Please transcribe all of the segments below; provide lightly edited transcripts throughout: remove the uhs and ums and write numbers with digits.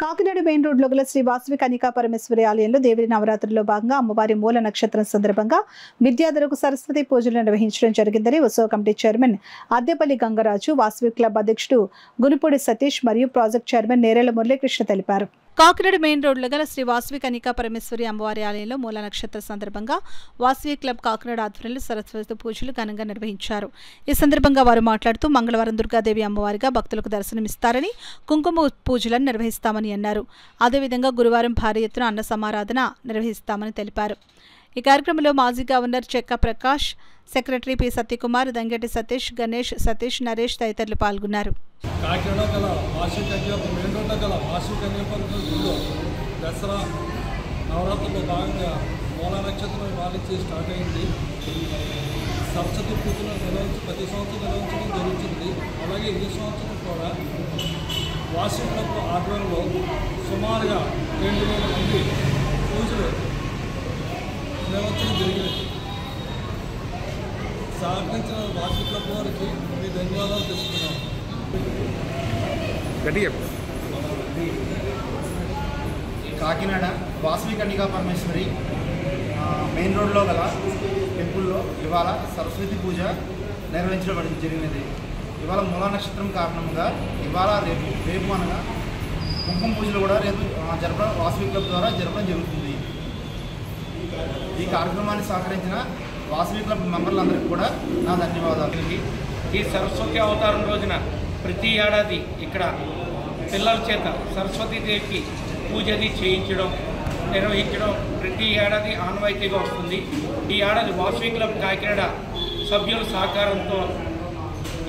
Kakinada main road లో గల శ్రీ వాసవి కన్యకా పరమేశ్వరి ఆలయంలో దేవి నవరాత్రుల్లో భాగంగా అమ్మవారి మూల నక్షత్రం సందర్భంగా విద్యార్థులకు సరస్వతి పూజలు నిర్వహించడం జరిగిందని ఉత్సవ committee chairman Addepalli Gangaraju, Vasavi club అధ్యక్షుడు గునుపూడి సతీష్ మరియు ప్రాజెక్ట్ చైర్మన్ నేరేళ్ల మురళీకృష్ణ తెలిపారు. కాకినాడ మెయిన్ రోడ్ లో గల శ్రీ వాసవి కన్యకా పరమేశ్వరి అమ్మవారి ఆలయంలో మూల నక్షత్ర సందర్భంగా వాసవి క్లబ్ కాకినాడ ఆధ్వర్యంలో సరస్వతి పూజలు ఘనంగా నిర్వహించారు. ఈ సందర్భంగా వారు మాట్లాడుతూ మంగళవారం దుర్గాదేవి అమ్మవారిగా భక్తులకు దర్శనమిస్తారని, కుంకుమ పూజలను నిర్వహిస్తామని అన్నారు. అదేవిధంగా గురువారం భారీ ఎత్తున అన్న సమారాధన నిర్వహిస్తామని తెలిపారు. ఈ కార్యక్రమంలో మాజీ గవర్నర్ చెక్క ప్రకాష్, సెక్రటరీ పి సత్యకుమార్, దంగటి సతీష్, గణేష్, సతీష్, నరేష్ తదితరులు పాల్గొన్నారు. కాకినాడ గల వాసవి కన్యకా మెయిన్ రోడ్ల గల వాసవి కన్యకా గుడిలో దసరా నవరాత్రుల్లో భాగంగా మూలా నక్షత్రం ఇవాళ స్టార్ట్ అయింది. సరస్వతి పూజలు ప్రతి సంవత్సరం నిర్వహించడం జరుగుతుంది. అలాగే ఈ సంవత్సరం కూడా వాసవి క్లబ్ ఆధ్వర్యంలో సుమారుగా 2,000 మంది పూజలు నిర్వహించడం జరిగింది. సహకరించిన వాసవి క్లబ్ వారికి మీ ధన్యవాదాలు తెలుపుతున్నాం. కాకినాడ వాసవి కన్యకా పరమేశ్వరి మెయిన్ రోడ్లో గల టెంపుల్లో ఇవాళ సరస్వతి పూజ నిర్వహించడం జరిగినది. ఇవాళ మూలా నక్షత్రం కారణంగా ఇవాళ రేపు అనగా కుంకుమ పూజలు కూడా రేపు వాసవి క్లబ్ ద్వారా జరపడం జరుగుతుంది. ఈ కార్యక్రమాన్ని సహకరించిన వాసవి క్లబ్ మెంబర్లందరికీ కూడా నా ధన్యవాదాలు. ఈ సరస్వతి అవతారం రోజున ప్రతి ఏడాది ఇక్కడ పిల్లల చేత సరస్వతీదేవికి పూజది చేయించడం, నిర్వహించడం ప్రతి ఏడాది ఆనవాయితీగా వస్తుంది. ఈ ఏడాది వాసవి క్లబ్ కాకినాడ సభ్యుల సహకారంతో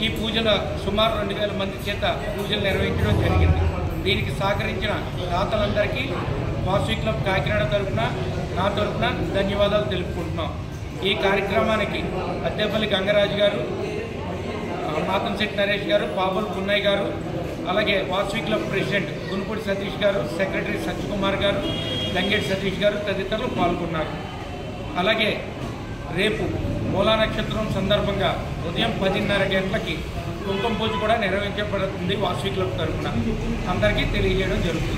ఈ పూజల సుమారు 2,000 మంది చేత పూజలు నిర్వహించడం జరిగింది. దీనికి సహకరించిన దాతలందరికీ వాసవి క్లబ్ కాకినాడ తరఫున, నా తరఫున ధన్యవాదాలు తెలుపుకుంటున్నాం. ఈ కార్యక్రమానికి అద్దెపల్లి గంగరాజు గారు, మాతంశెట్టి నరేష్ గారు, పాబుల్ పున్నయ్య గారు, అలాగే వాసవి క్లబ్ ప్రెసిడెంట్ గునుపూడి సతీష్ గారు, సెక్రటరీ సత్యకుమార్ గారు, దంగేటి సతీష్ గారు తదితరులు పాల్గొన్నారు. అలాగే రేపు మూలా నక్షత్రం సందర్భంగా ఉదయం 10:30 గంటలకి కుంకుమ పూజ కూడా నిర్వహించబడుతుంది వాసవి క్లబ్ తరఫున. అందరికీ తెలియజేయడం జరుగుతుంది.